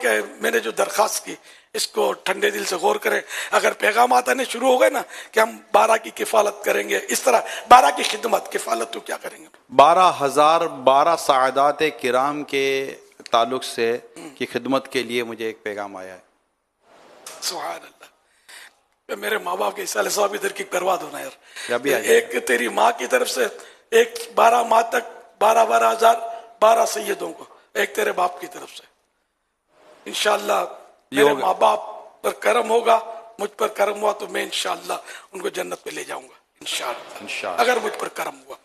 मैंने जो दरखास्त की इसको ठंडे दिल से गौर करें। अगर पैगाम आने शुरू हो गए ना कि हम 12 की किफालत करेंगे, इस तरह 12 की खिदमत, किफालत तो क्या करेंगे। 12,012 सादात किराम के ताल्लुक से की खिदमत के लिए मुझे एक पैगाम आया है। सुभान अल्लाह। मेरे माँ बाप के इसाले साहब इधर की करवा दो ना यार। एक तेरी माँ की तरफ से, एक 12 माह तक 12,000 12 सैयदों को, एक तेरे बाप की तरफ से। इंशाअल्लाह मेरे माँ बाप पर करम होगा, मुझ पर करम हुआ तो मैं इंशाअल्लाह उनको जन्नत में ले जाऊंगा इंशाअल्लाह। अगर मुझ पर करम हुआ,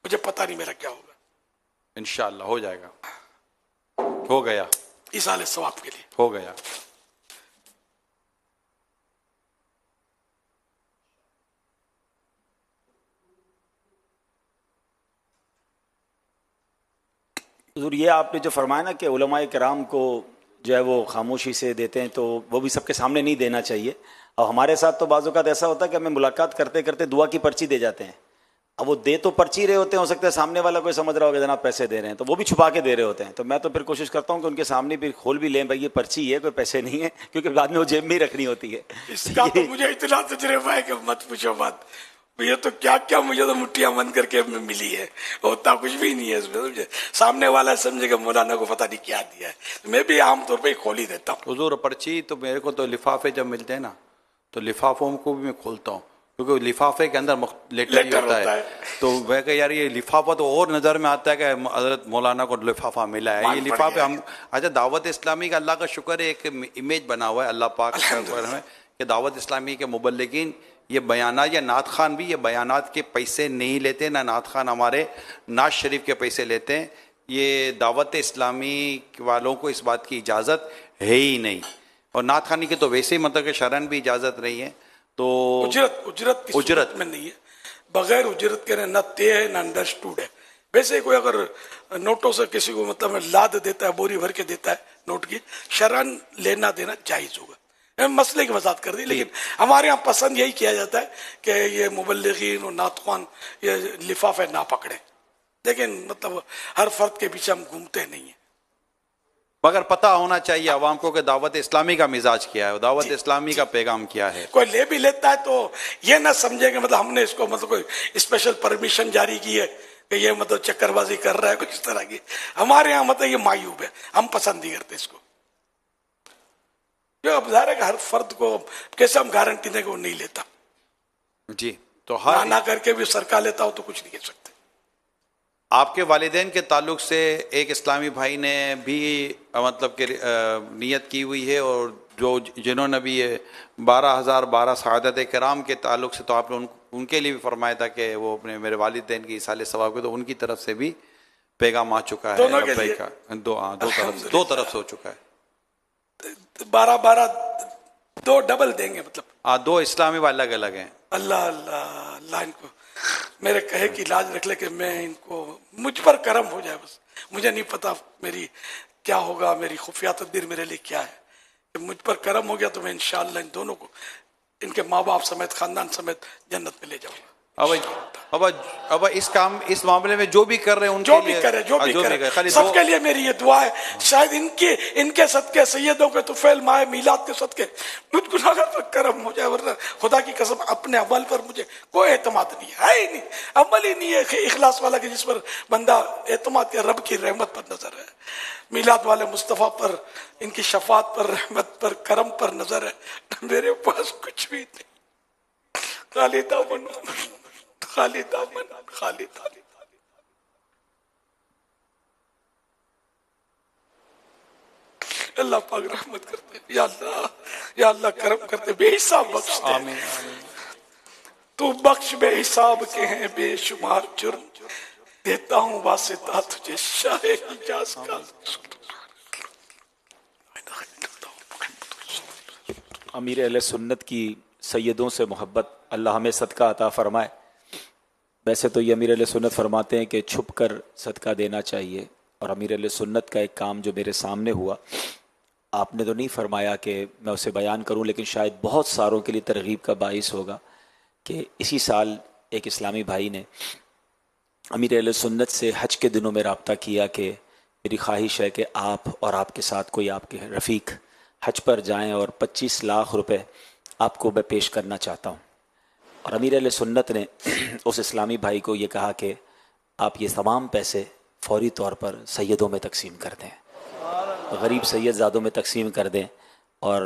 मुझे पता नहीं मेरा क्या होगा। इंशाअल्लाह हो जाएगा, हो गया, इसाले सवाब के लिए हो गया। हुजूर, ये आपने जो फरमाया ना कि उलमाए किराम को जो है वो खामोशी से देते हैं, तो वो भी सबके सामने नहीं देना चाहिए। और हमारे साथ तो बाज़ औक़ात ऐसा होता है कि हमें मुलाकात करते करते दुआ की पर्ची दे जाते हैं। अब वो दे तो पर्ची रहे होते हैं, हो सकता है सामने वाला कोई समझ रहा होगा जनाब पैसे दे रहे हैं, तो वो भी छुपा के दे रहे होते हैं। तो मैं तो फिर कोशिश करता हूँ कि उनके सामने भी खोल भी लें, भाई ये पर्ची है, कोई पैसे नहीं है, क्योंकि बाद में वो जेब में ही रखनी होती है। इसका तो मुझे इतना तजुर्बा है कि मत पूछो बात। ये तो क्या क्या मुझे तो मुट्ठियां बंद करके मिली है, होता कुछ भी नहीं है इसमें। समझे, सामने वाला समझे कि मौलाना को पता नहीं क्या दिया है। मैं भी आमतौर पे खोल ही देता हूँ। हुजूर पर्ची तो मेरे को तो लिफाफे जब मिलते हैं ना, तो लिफाफों को भी मैं खोलता हूँ, क्योंकि लिफाफे के अंदर लेटर होता है। तो वह कह यार ये लिफाफा तो और नज़र में आता है कि हज़रत मौलाना को लिफाफा मिला है। ये लिफाफे हम, अच्छा दावत इस्लामी का अल्लाह का शुक्र है एक इमेज बना हुआ है अल्लाह पाक में कि दावत इस्लामी के मुबल्लिगीन ये बयानात या नात खान भी ये बयानात के पैसे नहीं लेते, ना नात खान हमारे नाज शरीफ के पैसे लेते हैं। ये दावत इस्लामी वालों को इस बात की इजाज़त है ही नहीं, और नात खानी की तो वैसे ही मतलब कि शरन भी इजाज़त नहीं है। तो उजरत में नहीं है, बगैर उजरत के न तय है न अंडरस्टूड है। वैसे कोई अगर नोटों से किसी को मतलब लाद देता है, बोरी भर के देता है नोट की, शरन लेना देना जायज होगा। मसले की वजाहत कर दी, लेकिन हमारे यहाँ पसंद यही किया जाता है कि ये मुबल्लिगीन और नातखान ये लिफाफे ना पकड़े। लेकिन मतलब हर फर्द के पीछे हम घूमते नहीं है। मगर पता होना चाहिए अवाम को कि दावत इस्लामी का मिजाज क्या है, दावत इस्लामी का पैगाम क्या है। कोई ले भी लेता है तो ये ना समझे कि मतलब हमने इसको मतलब कोई स्पेशल परमिशन जारी की है कि ये मतलब चक्करबाजी कर रहा है, कुछ इस तरह की। हमारे यहाँ मतलब ये मायूब है, हम पसंद नहीं करते इसको। अब ज़ाहिर है कि हर फर्द को कैसे हम गारंटी दें कि वो नहीं लेता जी। तो हर ना करके भी सरकार लेता हो तो कुछ नहीं कह सकते। आपके वालिदैन के ताल्लुक से एक इस्लामी भाई ने भी मतलब कि नियत की हुई है, और जो जिन्होंने भी ये 12,012 सादत किराम के ताल्लुक से, तो आपने उनके लिए भी फरमाया था कि वो अपने मेरे वालिदैन की इसाले सवाब के, तो उनकी तरफ से भी पैगाम आ चुका है। दोनों के लिए दो तरफ से हो चुका है। 12 दो डबल देंगे मतलब। दो इस्लामी वाले अलग अलग हैं। अल्लाह अल्लाह अल्लाह इनको मेरे कहे की लाज रख ले कि मैं इनको, मुझ पर करम हो जाए बस। मुझे नहीं पता मेरी क्या होगा, मेरी खुफिया तदबीर मेरे लिए क्या है। कि मुझ पर करम हो गया तो मैं इंशाअल्लाह इन दोनों को, इनके माँ बाप समेत, खानदान समेत जन्नत में ले जाऊंगा। अब इस मामले में जो भी कर रहे हैं उनके जो भी करे सबके लिए मेरी ये दुआ है। शायद इनके सदके, सैयदों के तुफैल माह मीलाद के सदके मुझ गुनाहगार पर करम हो जाए, वरना खुदा की कसम अपने अमल पर मुझे कोई एतमाद नहीं है ही नहीं। अमल ही नहीं है इखलास वाला कि जिस पर बंदा एतमाद के, रब की रहमत पर नजर है, मीलाद वाले मुस्तफ़ा पर, इनकी शफात पर, रहमत पर, करम पर नजर है। मेरे पास कुछ भी नहीं, खाली दामन, खाली दामन, खाली दामन। अल्लाह पाक रहमत करते, या अल्लाह करम करते, बेहिसाब बख्श दे। आमीन। तू बख्श बेहिसाब के हैं बेशुमार जुर्म, देता हूँ वास्ता तुझे शाहे हिजाज का। अमीर अहले सुन्नत की सैयदों से मोहब्बत अल्लाह हमें सदका अता फरमाए। वैसे तो ये अमीर अहले सुन्नत फरमाते हैं कि छुप कर सदका देना चाहिए, और अमीर अहले सुन्नत का एक काम जो मेरे सामने हुआ, आपने तो नहीं फरमाया कि मैं उसे बयान करूं, लेकिन शायद बहुत सारों के लिए तरगीब का बाइस होगा कि इसी साल एक इस्लामी भाई ने अमीर अहले सुन्नत से हज के दिनों में रब्ता किया कि मेरी ख्वाहिश है कि आप और आपके साथ कोई आपके रफ़ीक हज पर जाएं और 25 लाख रुपए आपको मैं पेश करना चाहता हूं। और अमीर अहले सुन्नत ने उस इस्लामी भाई को ये कहा कि आप ये तमाम पैसे फौरी तौर पर सैयदों में तकसीम कर दें, गरीब सैयदज़ादों में तकसीम कर दें। और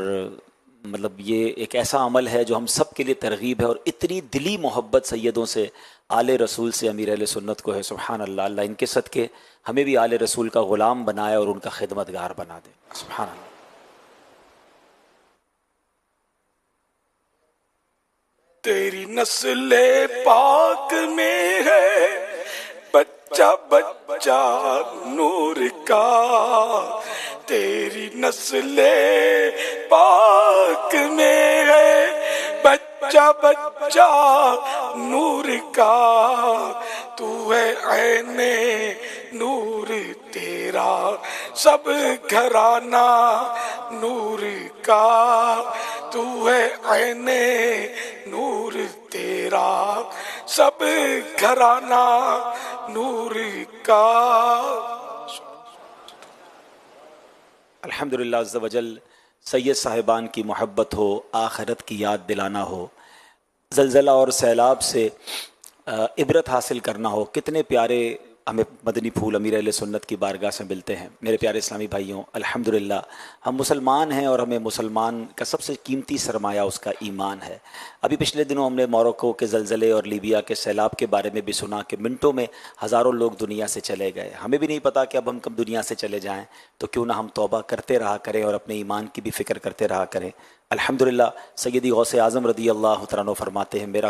मतलब ये एक ऐसा अमल है जो हम सब के लिए तरगीब है, और इतनी दिली मोहब्बत सैयदों से, आले रसूल से अमीर अहले सुन्नत को है। सुभान अल्लाह, अल्लाह इनके सदके हमें भी आले रसूल का ग़ुलाम बनाए और उनका खिदमतगार बना दे। सुभान अल्लाह। तेरी नस्ले पाक में है बच्चा बच्चा नूर का, तेरी नस्ले पाक में है बच्चा बच्चा नूर का, तू है ऐने नूर तेरा सब घराना नूर का, तू है ऐने नूर तेरा सब घराना नूर का। अल्हम्दुलिल्लाह अज़्ज़ व जल, सैयद साहिबान की मोहब्बत हो, आखिरत की याद दिलाना हो, ज़लज़ला और सैलाब से इबरत हासिल करना हो। कितने प्यारे हमें मदनी फूल अमीर अहले सुन्नत की बारगाह से मिलते हैं। मेरे प्यारे इस्लामी भाइयों, अल्हम्दुलिल्लाह हम मुसलमान हैं और हमें मुसलमान का सबसे कीमती सरमाया उसका ईमान है। अभी पिछले दिनों हमने मोरक्को के ज़लज़ले और लीबिया के सैलाब के बारे में भी सुना कि मिनटों में हज़ारों लोग दुनिया से चले गए। हमें भी नहीं पता कि अब हम कब दुनिया से चले जाएँ, तो क्यों ना हम तौबा करते रहा करें और अपने ईमान की भी फ़िक्र करते रहा करें। अल्हम्दुलिल्लाह सैयदी गौसे आज़म रज़ी अल्लाह तआला अन्हु फरमाते हैं, मेरा